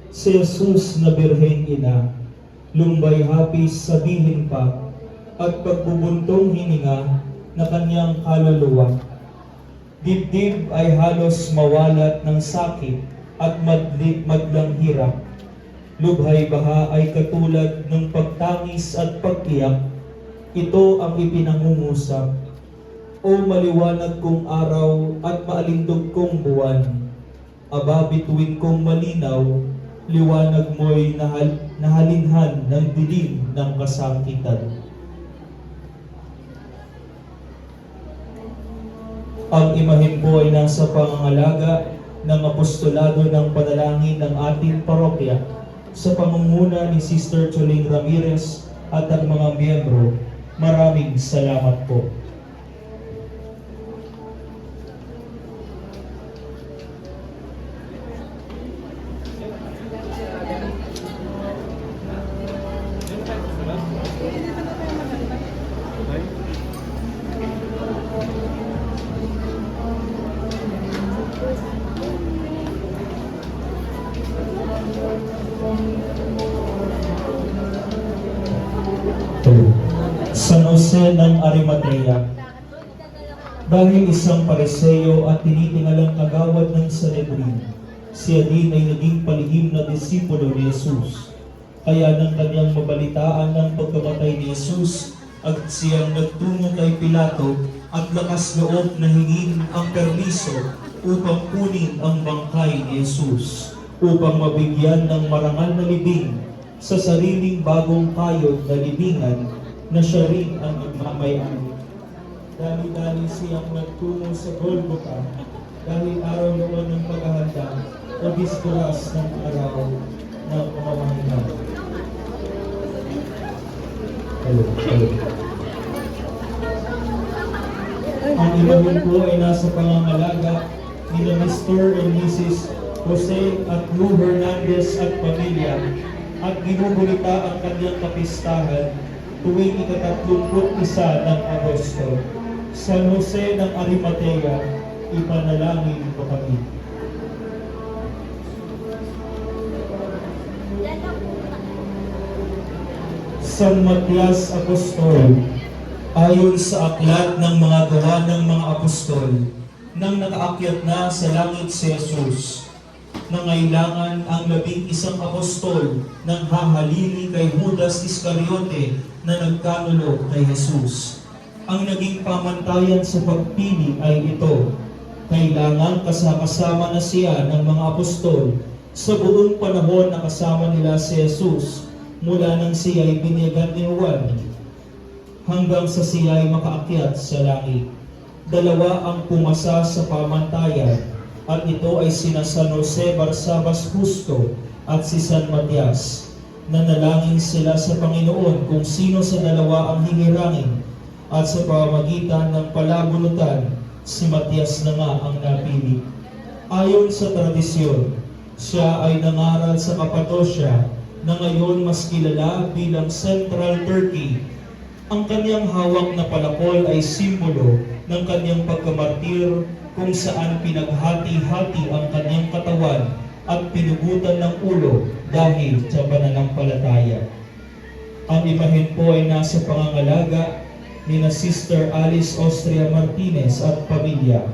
Si Jesus na Birheng Ina, lumbay hapis sabihin pa, at pagbubuntong hininga na kanyang kaluluwa. Dibdib ay halos mawalat ng sakit at madlang hirap. Lubhay baha ay katulad ng pagtangis at pagtiyak. Ito ang ipinangungusap. O maliwanag kong araw at maalindog kong buwan, aba bituin kong malinaw, liwanag mo'y nahalinhan ng dilim ng kasakitan. Ang imahen po ay nasa pangangalaga ng apostolado ng panalangin ng ating parokya sa pangunguna ni Sister Choling Ramirez at ang mga miyembro. Maraming salamat po. San Jose ng Arimatea. Dahil isang Pariseo at tinitingalang kagawad ng Sanhedrin, siya din ay naging palihim na disipulo ni Jesus. Kaya nang kanyang mabalitaan ng pagkamatay ni Jesus, at siyang nagtungo kay Pilato at lakas loob na hingin ang permiso upang kunin ang bangkay ni Jesus, upang mabigyan ng marangal na libing sa sariling bagong kayod na libingan na siya rin ang nagmamayari. Dali-dali siyang nagtungo sa Golgotha dahil araw noon ng paghahanda o bisperas ng araw ng pamamahinga. Ang imahen po ay nasa pangangalaga ni Mr. and Mrs. Jose at Lou Hernandez at pamilya, at ginugulita ang kanyang kapistahan tuwing ika-31 ng Agosto. San Jose ng Arimatea, ipanalangin ko kami. San Matias Apostol, ayon sa aklat ng mga gawa ng mga apostol, nang nakaakyat na sa langit si Jesus, nangailangan ang 11 apostol nang hahalili kay Judas Iscariote na nagkanulo kay Jesus. Ang naging pamantayan sa pagpili ay ito: kailangan kasama na siya ng mga apostol sa buong panahon na kasama nila si Jesus, mula nang siya ay binyagan ni Juan hanggang sa siya ay makaakyat sa langit. Dalawa ang pumasa sa pamantayan, at ito ay sina San Jose Barsabas Justo at si San Matias. Nanalangin sila sa Panginoon kung sino sa dalawa ang hihirangin, at sa pamamagitan ng palabunutan, si Matias na nga ang napili. Ayon sa tradisyon, siya ay nangaral sa Cappadocia na ngayon mas kilala bilang Central Turkey. Ang kanyang hawak na palakol ay simbolo ng kanyang pagkamartir, kung saan pinaghati-hati ang kanyang katawan at pinugutan ng ulo dahil sa pananampalataya. Ang imahen po ay nasa pangangalaga ni na Sister Alice Austria Martinez at pamilya,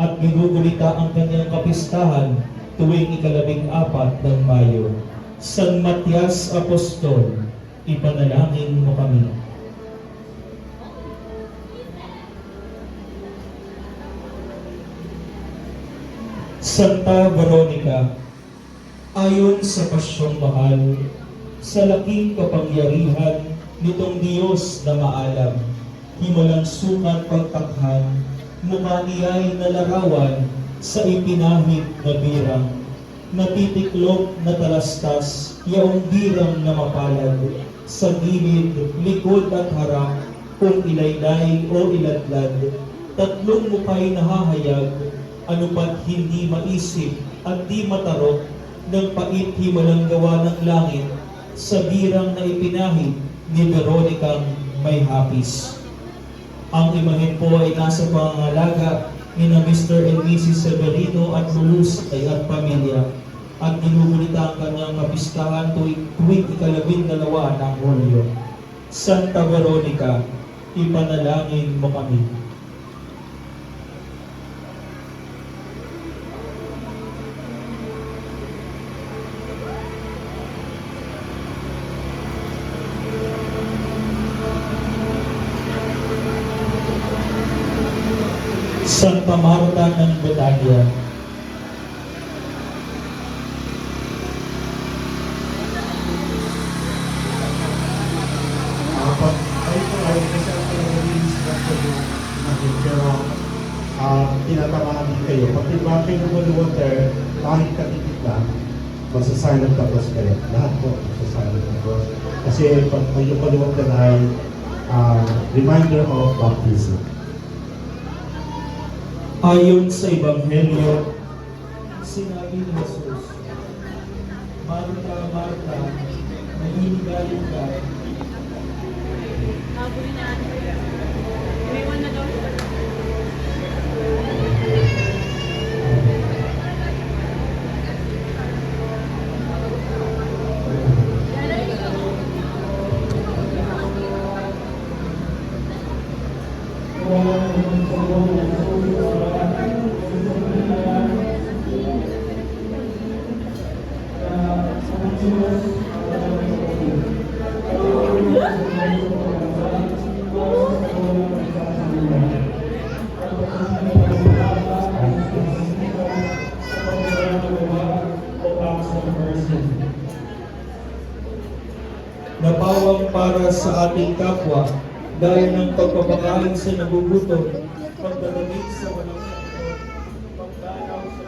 at ginugulita ang kanyang kapistahan tuwing ika-14 ng Mayo. San Matias Apostol, ipanalangin mo kami. Santa Veronica, ayon sa pasyong mahal, sa laking kapangyarihan nitong Diyos na maalam, himalang sukat pagtakhan, mukha niya'y nalarawan sa ipinahid na birang, natitiklop na talastas, yaong birang na mapalad, sa gilid, likod at harap, kung ilaylay o iladlad, tatlong mukha'y nahahayag, ano pat hindi maisip at di matarok, ng pait himalang gawa ng langit, sa birang na ipinahid ni Veronicang may hapis. Ang imahen po ay nasa pangangalaga ni na Mr. and Mrs. Severino at Lulusay at pamilya, at ginugunita ang kanyang kapistahan tuwing ika-12 ng Hulyo. Santa Veronica, ipanalangin mo kami. Santa Marta ng Betania, Ay po ay kasi ang pinag-release na po yung natin. Pero tinatamaan din kayo. Pag tiba kayo ng water, kahit katitik lang, magsasilent tapos kayo. Lahat po magsasilent tapos. Kasi pag yung water ay reminder of baptism. ayon sa Ebanghelyo, sinabi ni Jesus, Marta, Marta, nahihiligalig ka, Habulin na ano. Iwan na daw siya. napawang para sa ating kapwa dahil ng pagpapakain sa nagugutom, pagdadamig sa walang sakit, pagdalaw sa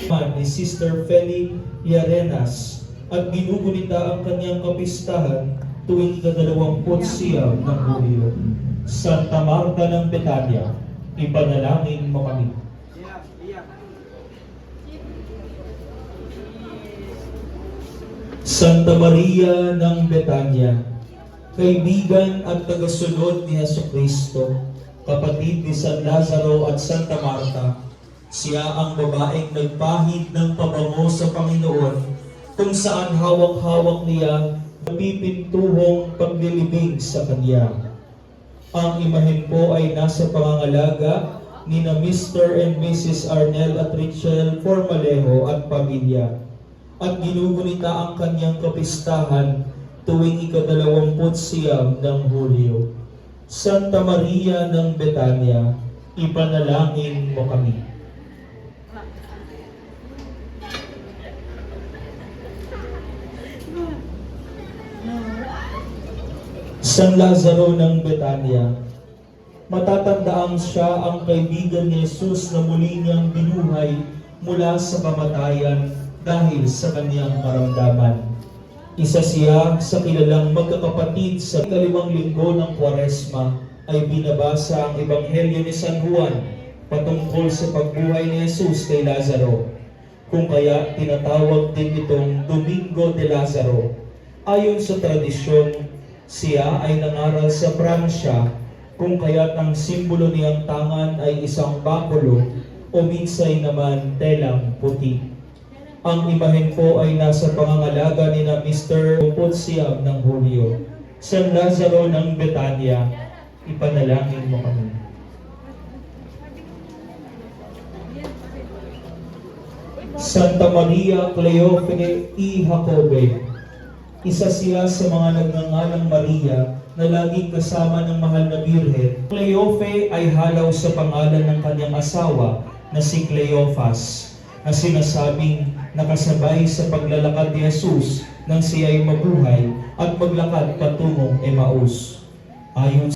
sakit ni Sister Feli Yarenas at ginugunita ang kanyang kapistahan tuwing ika-29 ng Hulyo. Santa Marta ng Betania, ipanalangin mo kami. Santa Maria ng Betania, kaibigan at tagasunod ni Jesucristo, kapatid ni San Lazaro at Santa Marta, siya ang babaeng nagpahid ng pabango sa Panginoon, kung saan hawak-hawak niya napipintuhong paglilibing sa Kanya. Ang imahen po ay nasa pangangalaga ni na Mr. and Mrs. Arnel at Richel Formalejo at pamilya, at ginugunita ang kanyang kapistahan tuwing ika-29 ng Hulyo. Santa Maria ng Betania, ipanalangin mo kami. San Lazaro ng Betania, matatandaang siya ang kaibigan ni Jesus na muli niyang binuhay mula sa kamatayan dahil sa kanyang karamdaman. Isa siya sa kilalang magkakapatid sa ika-5 linggo ng Kwaresma ay binabasa ang Ebanghelyo ni San Juan patungkol sa pagbuhay ni Jesus kay Lazaro, kung kaya tinatawag din itong Domingo de Lazaro. Ayon sa tradisyon, siya ay nangaral sa Pransya, kung kaya't ang simbolo niyang tangan ay isang bakulo o minsay naman telang puti. Ang imahen po ay nasa pangangalaga ni na Mr. 29 ng Hulyo. San Lazaro ng Betania, ipanalangin mo kami. Santa Maria Cleofe y Jacobe, isa siya sa mga nagngangalang Maria na laging kasama ng mahal na Birhen. Cleofe ay halaw sa pangalan ng kanyang asawa na si Cleophas, na sinasabing nakasabay sa paglalakad ni Jesus nang siya ay mabuhay at maglakad patungong Emmaus. Ayon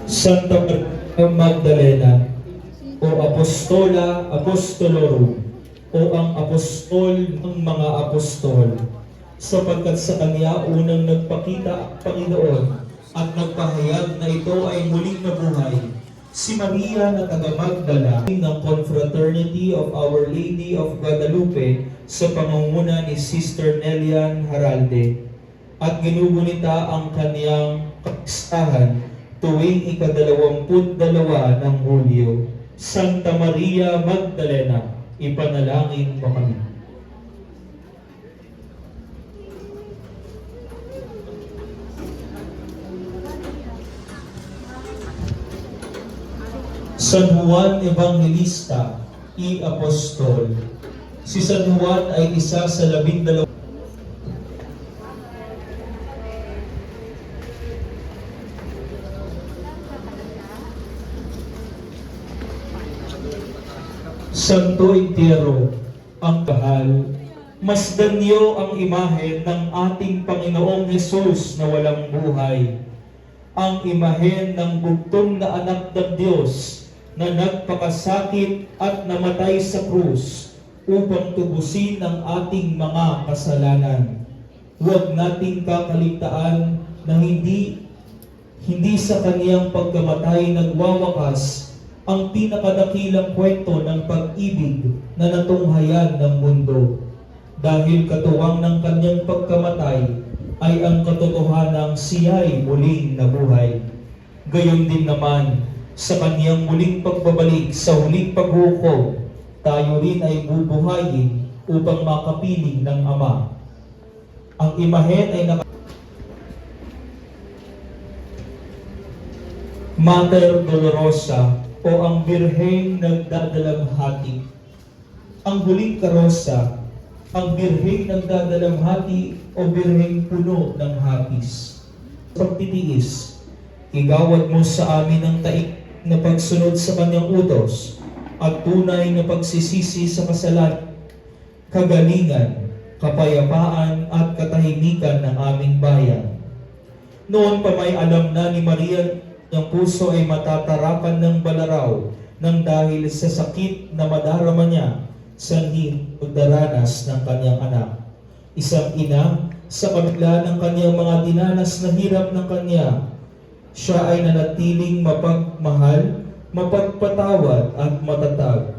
Santa Maria Magdalena o Apostola Apostolorum o ang apostol ng mga apostol, sapagkat sa kanya unang nagpakita ang Panginoon at nagpahayag na ito ay muling nabuhay. Si Maria na taga Magdala ng Confraternity of Our Lady of Guadalupe sa pangunguna ni Sister Nelian Haralde. at ginugunita ang kaniyang kapistahan tuwing ika-22 ng Hulyo. Santa Maria Magdalena, ipanalangin mo kami. San Juan Evangelista, i-apostol. Si San Juan ay isa sa 12 Santo Entierro, ang bahal. Masdan niyo ang imahe ng ating Panginoong Hesus na walang buhay. Ang imahe ng bugtong na anak ng Diyos na nagpakasakit at namatay sa krus upang tubusin ang ating mga kasalanan. Huwag nating kakaligtaan na hindi sa kaniyang pagkamatay nagwawakas ang pinakadakilang kwento ng pag-ibig na natunghayan ng mundo. Dahil katuwang ng kanyang pagkamatay ay ang katotohanang siya'y muling nabuhay. Gayon din naman, sa kanyang muling pagbabalik sa huling paghukom, tayo rin ay bubuhayin upang makapiling ng Ama. Ang imahen ay Mater Dolorosa o ang Birheng Nagdadalamhati. Ang huling karosa, ang Birheng Nagdadalamhati o Birheng Puno ng Hapis. Pagtitiis, igawad mo sa amin ang taik na pagsunod sa kanyang utos at tunay na pagsisisi sa kasalanan, kagalingan, kapayapaan at katahimikan ng aming bayan. Noon pa may alam na ni Maria ang puso ay matatarapan ng balaraw nang dahil sa sakit na madarama niya sanhin pagdaranas ng kanyang anak. Isang ina, sa kabila ng kanyang mga dinanas na hirap ng kanya, siya ay nanatiling mapagmahal, mapagpatawad at matatag.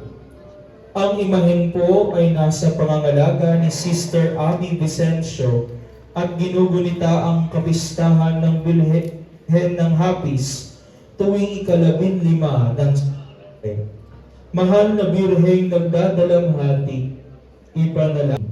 Ang imahen po ay nasa pangangalaga ni Sister Abby Vicencio at ginugunita ang kapistahan ng Birhen ng Hapis tuwing ika-15 ng Mahal na Birheng Nagdadalamhati, ipanalangin.